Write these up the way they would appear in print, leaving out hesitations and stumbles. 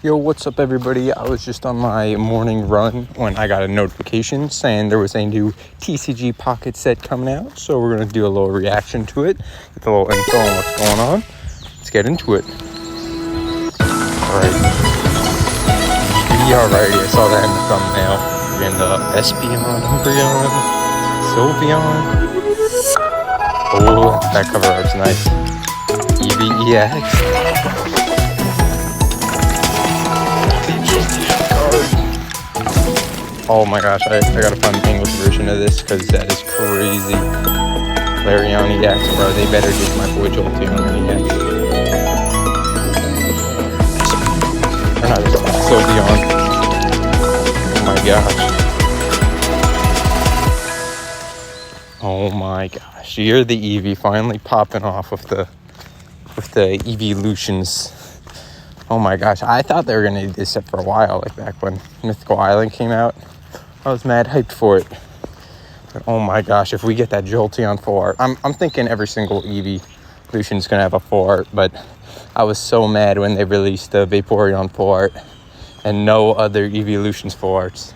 Yo, what's up everybody? I was just on my morning run when I got a notification saying there was a new TCG Pocket set coming out. So we're going to do a little reaction to it, get a little info on what's going on. Let's get into it. Alright. Alrighty, I saw that in the thumbnail. And Espeon, Umbreon, Sylveon. Oh, that cover art's nice. Eevee EX. Oh my gosh, I gotta find the English version of this because that is crazy. Sylveon EX, bro. They better get my boy Jolteon EX. Or not Sylveon. Oh my gosh. Oh my gosh. You're the Eevee finally popping off with the Eeveelutions. Oh my gosh. I thought they were gonna do this set for a while, like back when Mythical Island came out. I was mad hyped for it. But oh my gosh, if we get that Jolteon full art. I'm thinking every single Eeveelution is gonna have a full art, but I was so mad when they released the Vaporeon full art and no other Eeveelutions full arts.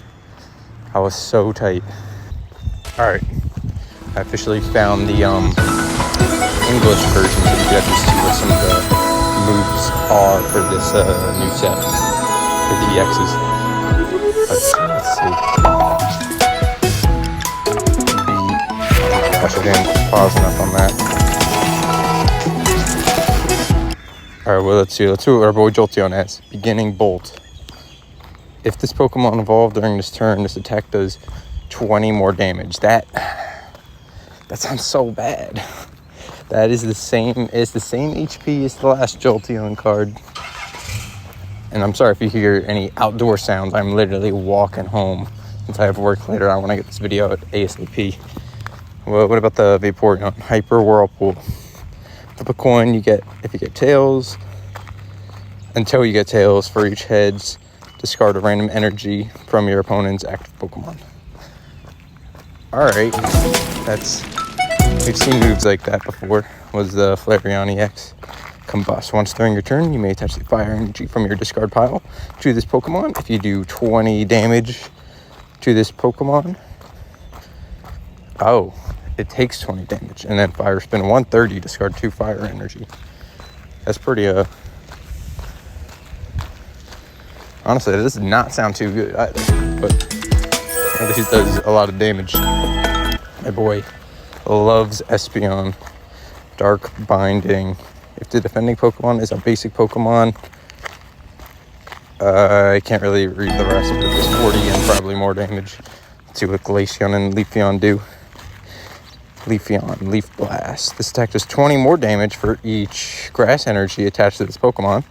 I was so tight. Alright. I officially found the English version so you guys can see what some of the moves are for this new set for the EXs. Let's see. Gosh, I didn't pause enough on that. Alright, well, let's see. Let's see what our boy Jolteon has. Beginning Bolt. If this Pokemon evolved during this turn, this attack does 20 more damage. That sounds so bad. That is the same. It's the same HP as the last Jolteon card. And I'm sorry if you hear any outdoor sounds. I'm literally walking home since I have work later on when I get this video at ASAP. Well, what about the Vaporeon? Hyper Whirlpool. Flip a coin, if you get tails. Until you get tails, for each heads, discard a random energy from your opponent's active Pokemon. Alright. We've seen moves like that before. Was the Sylveon EX. Combust. Once during your turn, you may attach the fire energy from your discard pile to this Pokemon. If you do 20 damage to this Pokemon, oh, it takes 20 damage. And then fire spin 130, discard 2 fire energy. That's pretty, honestly, that does not sound too good either, but at least it does a lot of damage. My boy loves Espeon. Dark Binding. If the defending Pokemon is a basic Pokemon, I can't really read the rest, but it's 40 and probably more damage. Let's see what Glaceon and Leafeon do. Leafeon, Leaf Blast. This attack does 20 more damage for each grass energy attached to this Pokemon.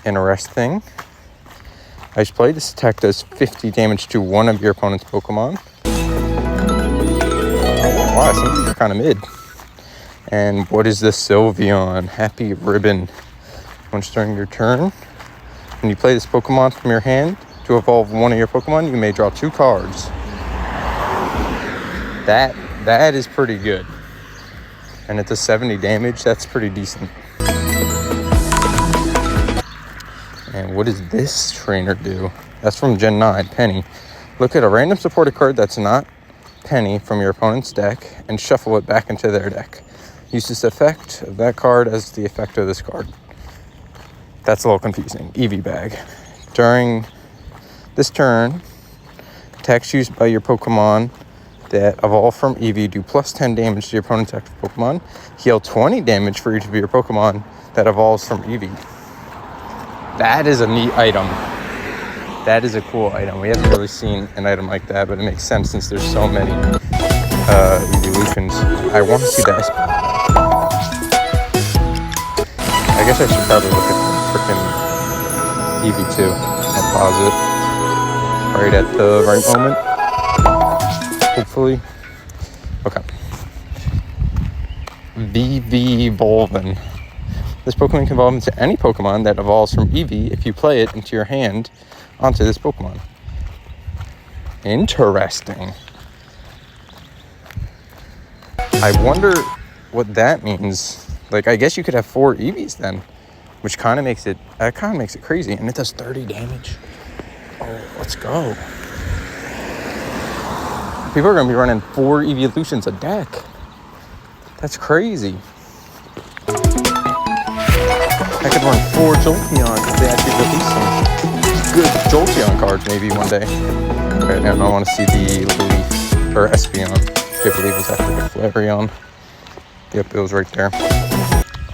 Interesting. Ice Blade. This attack does 50 damage to one of your opponent's Pokemon. Wow, some of these are kind of mid. And what is the Sylveon? Happy Ribbon. Once during your turn, when you play this Pokemon from your hand to evolve one of your Pokemon, you may draw 2 cards. That is pretty good. And it's a 70 damage. That's pretty decent. And what does this trainer do? That's from Gen 9, Penny. Look at a random supported card that's not Penny from your opponent's deck and shuffle it back into their deck. Use this effect of that card as the effect of this card. That's a little confusing. Eevee Bag. During this turn, attacks used by your Pokemon that evolve from Eevee do plus 10 damage to your opponent's active Pokemon. Heal 20 damage for each of your Pokemon that evolves from Eevee. That is a neat item. That is a cool item. We haven't really seen an item like that, but it makes sense since there's so many Eeveelutions. I want to see that. I guess I should probably look at the freaking Eevee too. I'll pause it right at the right moment. Hopefully. Okay. Volvin. This Pokemon can evolve into any Pokemon that evolves from Eevee if you play it into your hand onto this Pokemon. Interesting. I wonder what that means. Like, I guess you could have 4 Eevees then. which kind of makes it crazy. And it does 30 damage. Oh, let's go. People are going to be running 4 evolutions a deck. That's crazy. I could run 4 Jolteon if they actually release some good Jolteon cards maybe one day. Okay, now I want to see the Leaf, or Espeon. I believe it's after the Flareon. Yep, it was right there.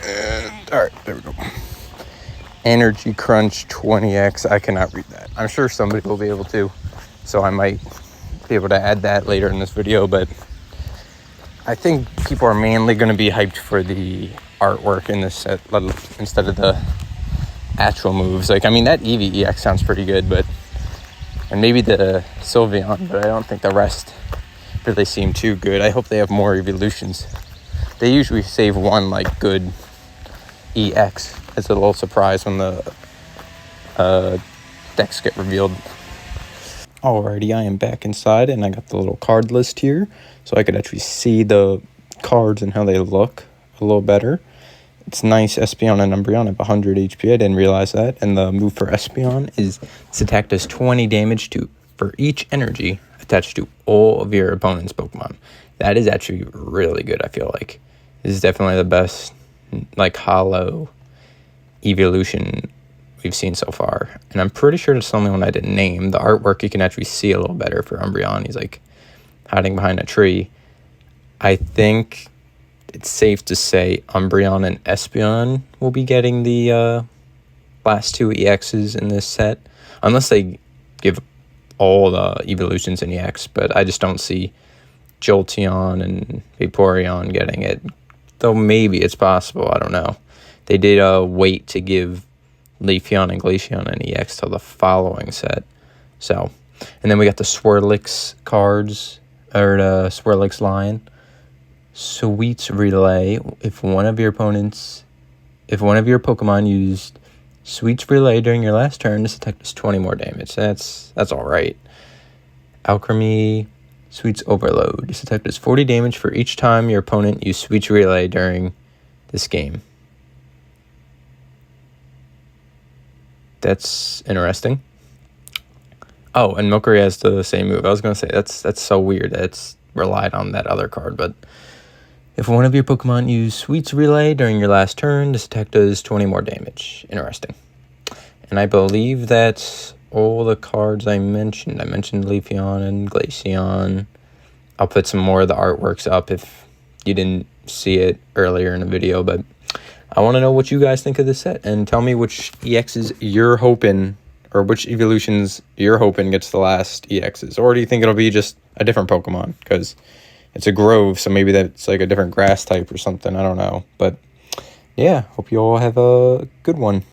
And, alright, there we go. Energy Crunch 20X. I cannot read that. I'm sure somebody will be able to, so I might be able to add that later in this video, but I think people are mainly going to be hyped for the artwork in this set instead of the actual moves. Like, I mean, that Eevee EX sounds pretty good, and maybe the Sylveon, but I don't think the rest really seem too good. I hope they have more evolutions. They usually save one, like, good EX. It's a little surprise when the decks get revealed. Alrighty, I am back inside, and I got the little card list here, so I could actually see the cards and how they look a little better. It's nice. Espeon and Umbreon have 100 HP. I didn't realize that. And the move for Espeon is its attack does 20 damage for each energy attached to all of your opponent's Pokemon. That is actually really good, I feel like. This is definitely the best, like, hollow evolution we've seen so far. And I'm pretty sure it's the only one I didn't name. The artwork you can actually see a little better for Umbreon. He's, like, hiding behind a tree. I think it's safe to say Umbreon and Espeon will be getting the last 2 EXs in this set. Unless they give all the evolutions in EX. But I just don't see Jolteon and Vaporeon getting it. Though maybe it's possible. I don't know. They did wait to give Leafeon and Glaceon an EX till the following set. So, and then we got the Swirlix cards, or the Swirlix line. Sweets Relay. If one of your Pokemon used Sweets Relay during your last turn, this attack does 20 more damage. That's all right. Alchemy Sweets Overload. This attack does 40 damage for each time your opponent used Sweets Relay during this game. That's interesting. Oh, and Milcery has the same move. I was going to say, that's so weird that it's relied on that other card, but if one of your Pokemon used Sweets Relay during your last turn, this attack does 20 more damage. Interesting. And I believe that's all the cards I mentioned. I mentioned Leafeon and Glaceon. I'll put some more of the artworks up if you didn't see it earlier in the video, but I want to know what you guys think of this set, and tell me which EXs you're hoping, or which evolutions you're hoping gets the last EXs. Or do you think it'll be just a different Pokemon? Because it's a Grove, so maybe that's like a different grass type or something. I don't know. But yeah, hope you all have a good one.